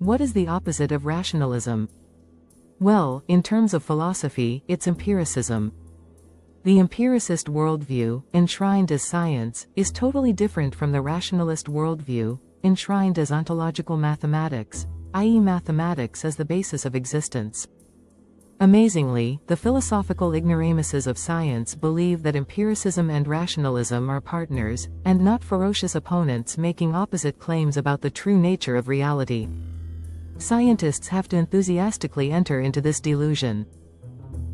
What is the opposite of rationalism? Well, in terms of philosophy, it's empiricism. The empiricist worldview, enshrined as science, is totally different from the rationalist worldview, enshrined as ontological mathematics, i.e. mathematics as the basis of existence. Amazingly, the philosophical ignoramuses of science believe that empiricism and rationalism are partners, and not ferocious opponents making opposite claims about the true nature of reality. Scientists have to enthusiastically enter into this delusion.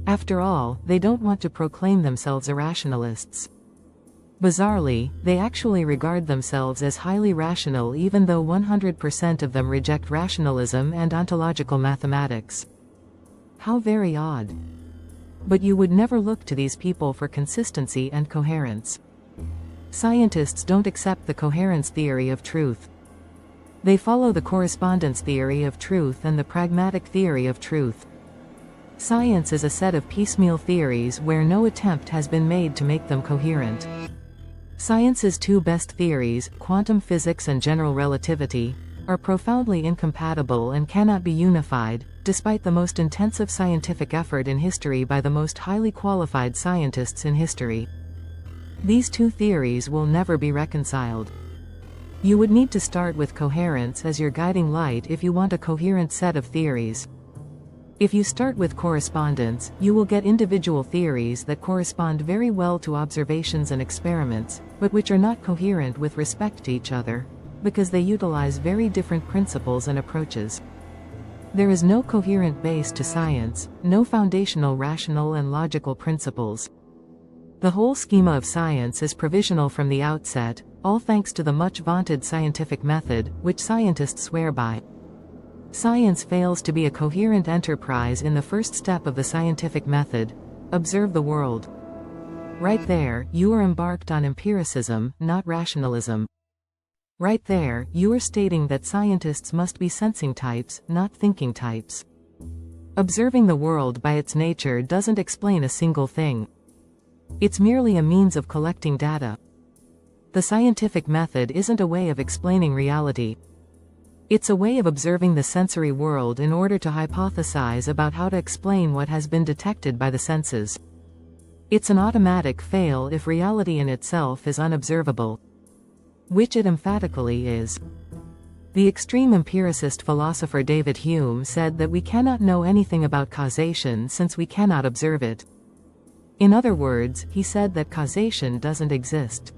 After all, they don't want to proclaim themselves irrationalists. Bizarrely, they actually regard themselves as highly rational even though 100% of them reject rationalism and ontological mathematics. How very odd. But you would never look to these people for consistency and coherence. Scientists don't accept the coherence theory of truth. They follow the correspondence theory of truth and the pragmatic theory of truth. Science is a set of piecemeal theories where no attempt has been made to make them coherent. Science's two best theories, quantum physics and general relativity, are profoundly incompatible and cannot be unified, despite the most intensive scientific effort in history by the most highly qualified scientists in history. These two theories will never be reconciled. You would need to start with coherence as your guiding light if you want a coherent set of theories. If you start with correspondence, you will get individual theories that correspond very well to observations and experiments, but which are not coherent with respect to each other, because they utilize very different principles and approaches. There is no coherent base to science, no foundational rational and logical principles. The whole schema of science is provisional from the outset, all thanks to the much vaunted scientific method, which scientists swear by. Science fails to be a coherent enterprise in the first step of the scientific method: observe the world. Right there, you are embarked on empiricism, not rationalism. Right there, you are stating that scientists must be sensing types, not thinking types. Observing the world by its nature doesn't explain a single thing. It's merely a means of collecting data. The scientific method isn't a way of explaining reality. It's a way of observing the sensory world in order to hypothesize about how to explain what has been detected by the senses. It's an automatic fail if reality in itself is unobservable. Which it emphatically is. The extreme empiricist philosopher David Hume said that we cannot know anything about causation since we cannot observe it. In other words, he said that causation doesn't exist.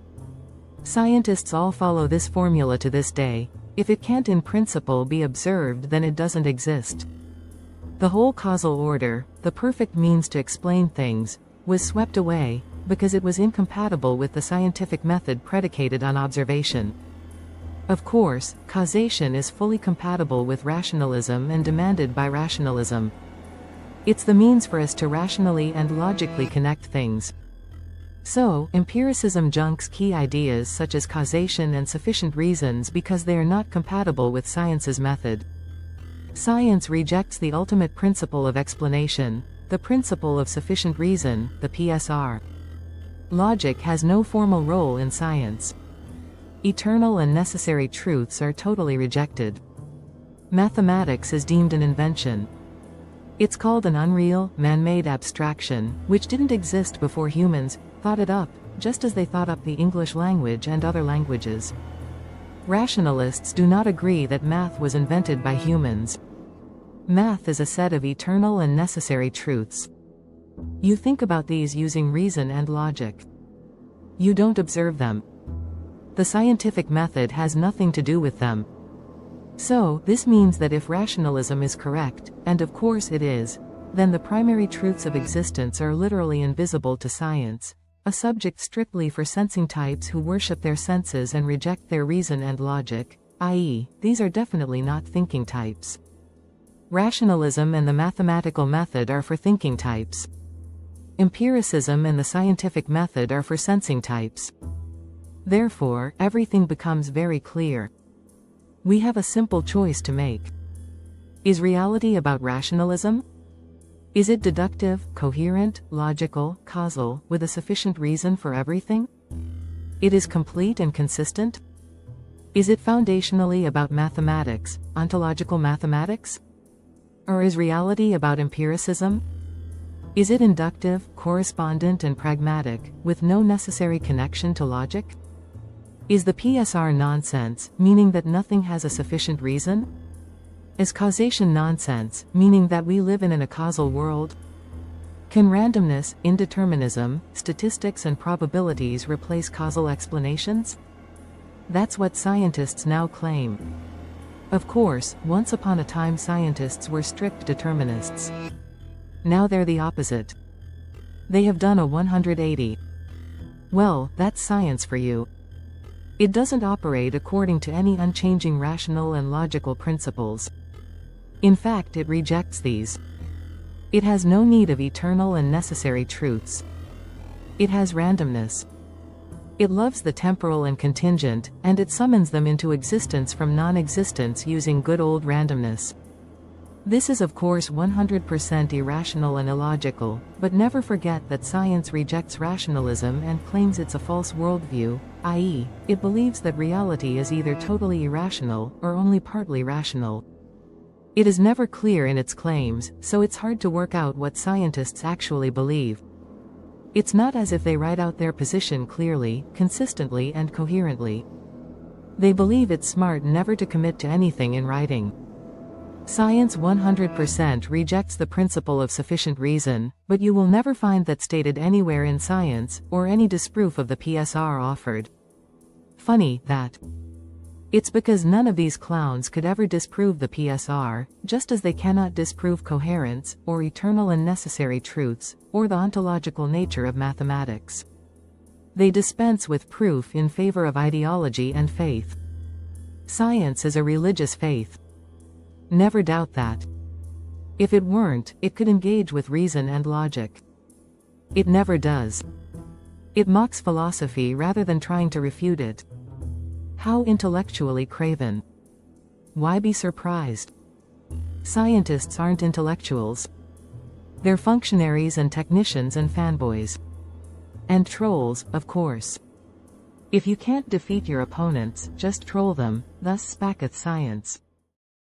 Scientists all follow this formula to this day: if it can't in principle be observed, then it doesn't exist. The whole causal order, the perfect means to explain things, was swept away, because it was incompatible with the scientific method predicated on observation. Of course, causation is fully compatible with rationalism and demanded by rationalism. It's the means for us to rationally and logically connect things. So, empiricism junks key ideas such as causation and sufficient reasons because they are not compatible with science's method. Science rejects the ultimate principle of explanation, the principle of sufficient reason, the PSR. Logic has no formal role in science. Eternal and necessary truths are totally rejected. Mathematics is deemed an invention. It's called an unreal, man-made abstraction, which didn't exist before humans thought it up, just as they thought up the English language and other languages. Rationalists do not agree that math was invented by humans. Math is a set of eternal and necessary truths. You think about these using reason and logic. You don't observe them. The scientific method has nothing to do with them. So, this means that if rationalism is correct, and of course it is, then the primary truths of existence are literally invisible to science, a subject strictly for sensing types who worship their senses and reject their reason and logic, i.e., these are definitely not thinking types. Rationalism and the mathematical method are for thinking types. Empiricism and the scientific method are for sensing types. Therefore, everything becomes very clear. We have a simple choice to make. Is reality about rationalism? Is it deductive, coherent, logical, causal, with a sufficient reason for everything? It is complete and consistent? Is it foundationally about mathematics, ontological mathematics? Or is reality about empiricism? Is it inductive, correspondent and pragmatic, with no necessary connection to logic? Is the PSR nonsense, meaning that nothing has a sufficient reason? Is causation nonsense, meaning that we live in a causal world? Can randomness, indeterminism, statistics and probabilities replace causal explanations? That's what scientists now claim. Of course, once upon a time scientists were strict determinists. Now they're the opposite. They have done a 180. Well, that's science for you. It doesn't operate according to any unchanging rational and logical principles. In fact, it rejects these. It has no need of eternal and necessary truths. It has randomness. It loves the temporal and contingent, and it summons them into existence from non-existence using good old randomness. This is of course 100% irrational and illogical, but never forget that science rejects rationalism and claims it's a false worldview, i.e., it believes that reality is either totally irrational or only partly rational. It is never clear in its claims, so it's hard to work out what scientists actually believe. It's not as if they write out their position clearly, consistently and coherently. They believe it's smart never to commit to anything in writing. Science 100% rejects the principle of sufficient reason, but you will never find that stated anywhere in science, or any disproof of the PSR offered. Funny, that. It's because none of these clowns could ever disprove the PSR, just as they cannot disprove coherence, or eternal and necessary truths, or the ontological nature of mathematics. They dispense with proof in favor of ideology and faith. Science is a religious faith. Never doubt that. If it weren't, it could engage with reason and logic. It never does. It mocks philosophy rather than trying to refute it. How intellectually craven. Why be surprised? Scientists aren't intellectuals. They're functionaries and technicians and fanboys. And trolls, of course. If you can't defeat your opponents, just troll them, thus spacketh science.